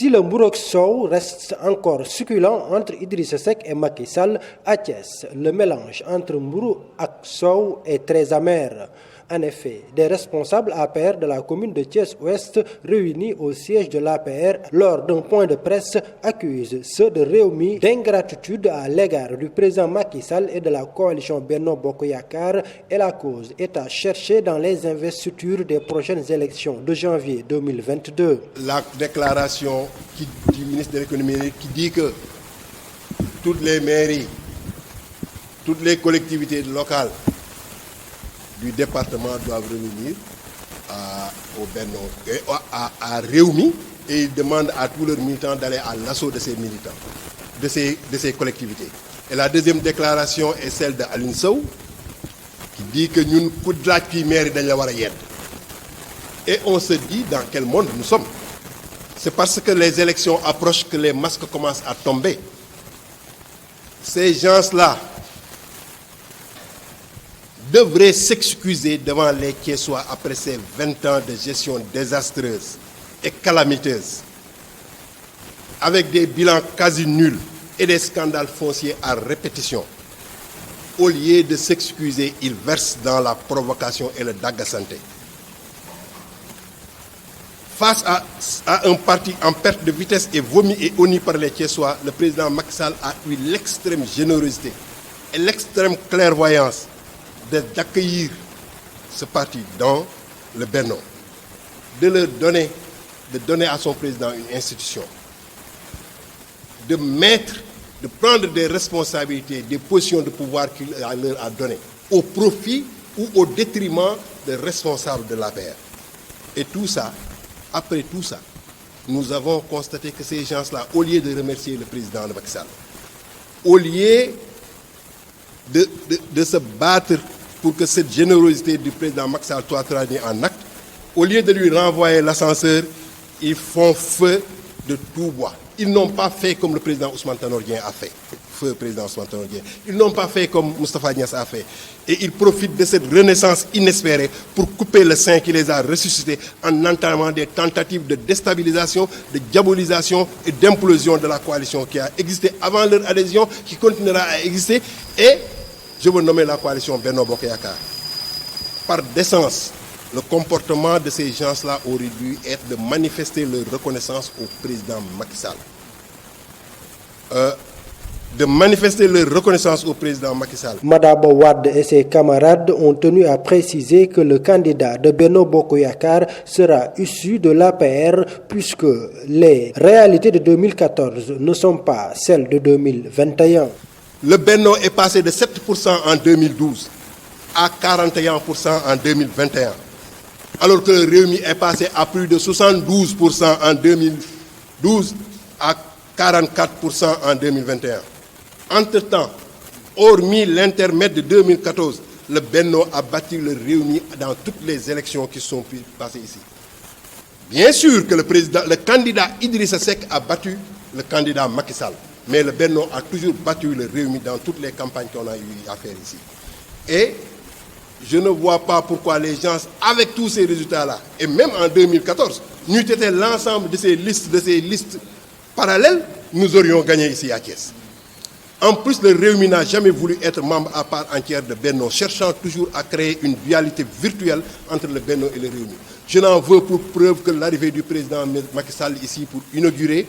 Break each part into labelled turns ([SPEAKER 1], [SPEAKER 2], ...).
[SPEAKER 1] Si le Mbourok Sow reste encore succulent entre Idrissa Seck et Macky Sall à Thiès, le mélange entre Mbourou et Sow est très amer. En effet, des responsables APR de la commune de Thiès-Ouest réunis au siège de l'APR lors d'un point de presse accusent ceux de Rewmi d'ingratitude à l'égard du président Macky Sall et de la coalition Benno Bokk Yakaar, et la cause est à chercher dans les investitures des prochaines élections de janvier 2022.
[SPEAKER 2] La déclaration du ministre de l'économie qui dit que toutes les mairies, toutes les collectivités locales du département doivent revenir au Benno et à Rewmi, et ils demandent à tous leurs militants d'aller à l'assaut de ces militants, de ces collectivités. Et la deuxième déclaration est celle de Alioune Sow qui dit que ñun ku laaj fii maire dañ la war a yedd. Et on se dit dans quel monde nous sommes. C'est parce que les élections approchent que les masques commencent à tomber. Ces gens-là devrait s'excuser devant les Thiessois après ces 20 ans de gestion désastreuse et calamiteuse, avec des bilans quasi nuls et des scandales fonciers à répétition. Au lieu de s'excuser, ils versent dans la provocation et le dagasanté. Face à un parti en perte de vitesse et vomi et honni par les Thiessois, le président Macky Sall a eu l'extrême générosité et l'extrême clairvoyance d'accueillir ce parti dans le Benno, de donner à son président une institution, de prendre des responsabilités, des positions de pouvoir qu'il leur a données, au profit ou au détriment des responsables de l'APR. Et tout ça, après tout ça, nous avons constaté que ces gens-là, au lieu de remercier le président Macky Sall, au lieu de se battre pour que cette générosité du président Macky Sall soit traduite en acte, au lieu de lui renvoyer l'ascenseur, ils font feu de tout bois. Ils n'ont pas fait comme le président Ousmane Tanor Dieng a fait. Feu président Ousmane Tanor Dieng. Ils n'ont pas fait comme Moustapha Niasse a fait. Et ils profitent de cette renaissance inespérée pour couper le sein qui les a ressuscités en entamant des tentatives de déstabilisation, de diabolisation et d'implosion de la coalition qui a existé avant leur adhésion, qui continuera à exister, et je veux nommer la coalition Benno Bokk Yakaar. Par décence, le comportement de ces gens-là aurait dû être de manifester leur reconnaissance au président Macky Sall.
[SPEAKER 1] Madaba Wade et ses camarades ont tenu à préciser que le candidat de Benno Bokk Yakaar sera issu de l'APR, puisque les réalités de 2014 ne sont pas celles de 2021.
[SPEAKER 2] Le Benno est passé de 7% en 2012 à 41% en 2021, alors que le Rewmi est passé à plus de 72% en 2012 à 44% en 2021. Entre-temps, hormis l'intermède de 2014, le Benno a battu le Rewmi dans toutes les élections qui sont passées ici. Bien sûr que le candidat Idrissa Seck a battu le candidat Macky Sall. Mais le Benno a toujours battu le Rewmi dans toutes les campagnes qu'on a eu à faire ici. Et je ne vois pas pourquoi les gens, avec tous ces résultats-là, et même en 2014, nous étions l'ensemble de ces listes parallèles, nous aurions gagné ici à Thiès. En plus, le Rewmi n'a jamais voulu être membre à part entière de Benno, cherchant toujours à créer une dualité virtuelle entre le Benno et le Rewmi. Je n'en veux pour preuve que l'arrivée du président Macky Sall ici pour inaugurer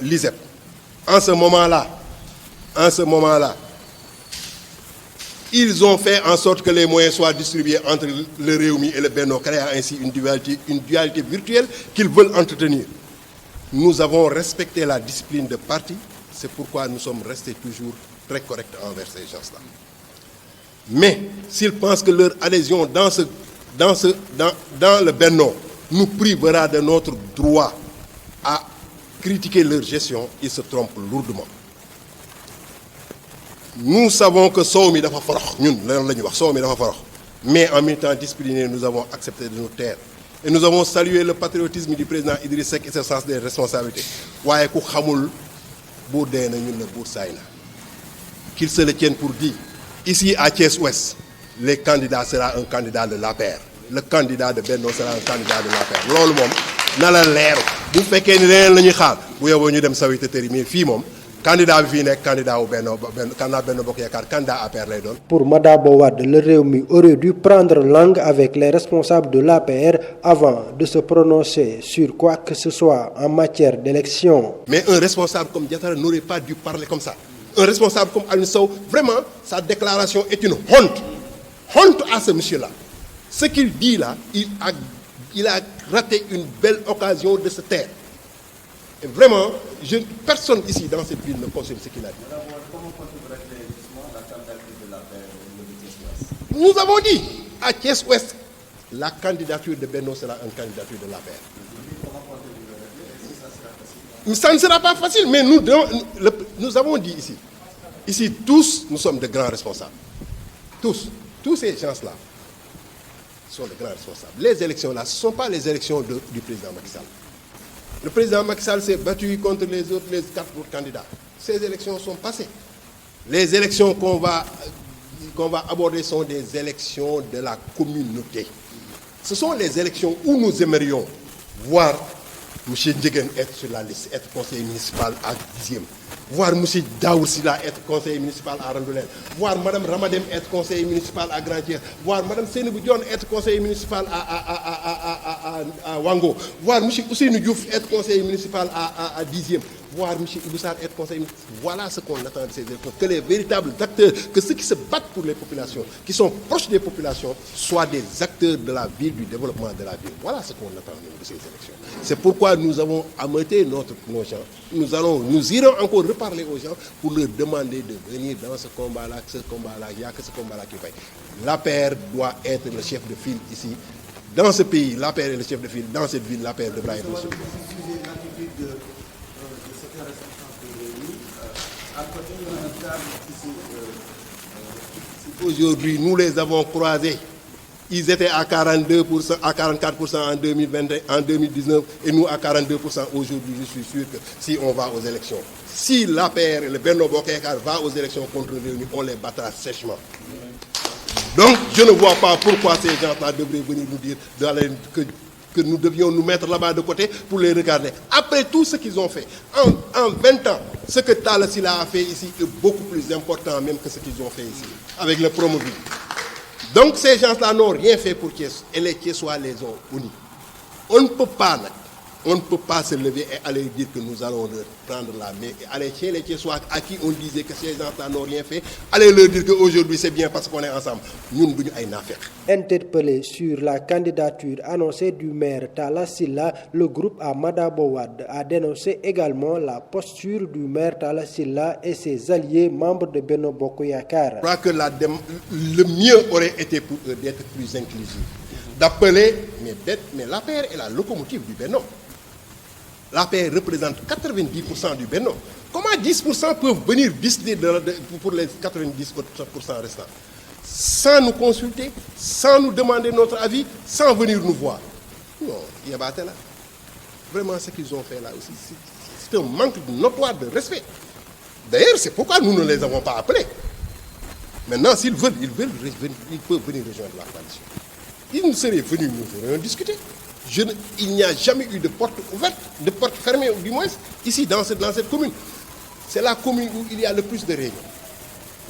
[SPEAKER 2] l'ISEP. En ce moment-là, ils ont fait en sorte que les moyens soient distribués entre le Rewmi et le Benno, créant ainsi une dualité virtuelle qu'ils veulent entretenir. Nous avons respecté la discipline de parti, c'est pourquoi nous sommes restés toujours très corrects envers ces gens-là. Mais s'ils pensent que leur adhésion dans le Benno nous privera de notre droit à critiquer leur gestion, ils se trompent lourdement. Nous savons que Sow mi dafa forox, ñun loolu la ñuy wax Sow mi dafa forox, mais en militant discipliné, nous avons accepté de nous taire. Et nous avons salué le patriotisme du président Idriss Seck et ce sens des responsabilités. waaye ku xamul buur dee na ñun la buur saay na. Qu'ils se le tiennent pour dit. Ici à Thiès-Ouest, le candidat sera un candidat de l'APR. Le candidat de Benno sera un candidat de l'APR. loolu moom na la leer bu fekkee ni leneen la ñuy xaar bu yóbboo ñu dem sawi te tëri mais fii moom candidat bi fii nekk candidat wu Benno Bokk Yaakaar candidat APR lay doon.
[SPEAKER 1] Pour Madabo Wade, le Rewmi aurait dû prendre langue avec les responsables de l'APR avant de se prononcer sur quoi que ce soit en matière d'élection.
[SPEAKER 2] Mais un responsable comme Diattara n'aurait pas dû parler comme ça. Un responsable comme Aliou Sow, vraiment, sa déclaration est une honte. Honte à ce monsieur-là. Ce qu'il dit là, il a raté une belle occasion de se taire. Et vraiment, personne ici dans cette ville ne cautionne ce qu'il a dit.
[SPEAKER 3] Comment comptez-vous régler justement la candidature de l'APR au niveau de Thiès-Ouest?
[SPEAKER 2] Nous avons dit à Thiès-Ouest, la candidature de Benno sera une candidature de l'APR.
[SPEAKER 3] Comment comptez-vous le régler? Est-ce que ça sera facile?
[SPEAKER 2] Ça ne sera pas facile, mais nous avons dit ici, tous, nous sommes de grands responsables. Tous ces gens-là sont de grands responsables. Les élections là, ce ne sont pas les élections du président Macky Sall. Le président Macky Sall s'est battu contre les 4 autres candidats. Ces élections sont passées. Les élections qu'on va aborder sont des élections de la communauté. Ce sont les élections où nous aimerions voir M. Ndjegen être sur la liste, être conseiller municipal à 10e. Voir M. Daour Sila être conseiller municipal à Randoulène. Voir Mme Ramadem être conseiller municipal à Grand-Thiès. Voir Mme Seynabou Dione être conseiller municipal à Wango. Voir M. Ousseynou Diouf être conseiller municipal à 10e. Voir M. Iboussar être conseiller municipal. Voilà ce qu'on attend de ces élections. Que les véritables acteurs, que ceux qui se battent pour les populations, qui sont proches des populations, soient des acteurs de la ville, du développement de la ville. Voilà ce qu'on attend de ces élections. C'est pourquoi nous avons ameuté nos gens. Nous irons encore reparler aux gens pour leur demander de venir dans ce combat-là, il n'y a que ce combat-là qui fait. L'APR doit être le chef de file ici. Dans ce pays, l'APR est le chef de file. Dans cette ville, l'APR devra être le chef de file. Aujourd'hui, nous les avons croisés. Ils étaient à 42%, à 44% en 2020, en 2019 et nous à 42% aujourd'hui. Je suis sûr que si on va aux élections, si l'APR et le Benno Bokk Yaakaar va aux élections contre le Rewmi, on les battra sèchement. Donc je ne vois pas pourquoi ces gens-là devraient venir nous dire que nous devions nous mettre là-bas de côté pour les regarder. Après tout ce qu'ils ont fait, en 20 ans, ce que Talla Sylla a fait ici est beaucoup plus important même que ce qu'ils ont fait ici, avec le Promoville. Donc ces gens-là n'ont rien fait pour Thiès, et les Thiessois les ont unis. On ne peut pas se lever et aller dire que nous allons leur prendre la main et aller chez les Thiessois à qui on disait que ces gens-là n'ont rien fait, aller leur dire qu'aujourd'hui c'est bien parce qu'on est ensemble. Nous, nous sommes affaire.
[SPEAKER 1] Interpellé sur la candidature annoncée du maire Talla Sylla, le groupe Madabo Wade a dénoncé également la posture du maire Talla Sylla et ses alliés membres de Benno Bokk Yaakaar.
[SPEAKER 2] Je crois que le mieux aurait été pour eux d'être plus inclusifs, d'appeler, mais l'APR est la locomotive du Benno. L'APR représente 90% du Benno. Comment 10% peuvent venir décider pour les 90% restants sans nous consulter, sans nous demander notre avis, sans venir nous voir? Non, il y a là. Vraiment, ce qu'ils ont fait là aussi, c'est un manque notoire de respect. D'ailleurs, c'est pourquoi nous ne les avons pas appelés. Maintenant, s'ils veulent, ils peuvent venir rejoindre la coalition. Ils seraient venus, nous aurions discuté. Il n'y a jamais eu de porte ouverte, de porte fermée, du moins, ici, dans cette commune. C'est la commune où il y a le plus de réunions.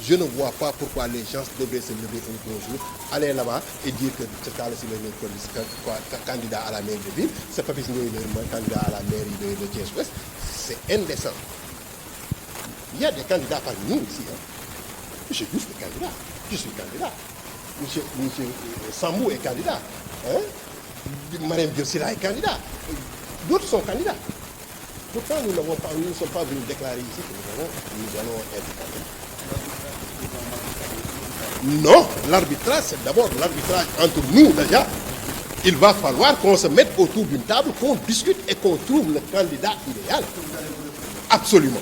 [SPEAKER 2] Je ne vois pas pourquoi les gens devraient se lever un jour, aller là-bas et dire que c'est Talla Sylla le candidat à la mairie de ville, c'est Papis Ndoye le candidat à la mairie de Thiès-Ouest. C'est indécent. Il y a des candidats parmi nous ici. Monsieur Diouf est candidat. Je suis candidat. Monsieur Sambou est candidat. Mariam Diop-Sylla est candidat. D'autres sont candidats. Pourtant, nous ne sommes pas venus déclarer ici que nous allons être candidats. Non, l'arbitrage, c'est d'abord l'arbitrage entre nous déjà. Il va falloir qu'on se mette autour d'une table, qu'on discute et qu'on trouve le candidat idéal. Absolument.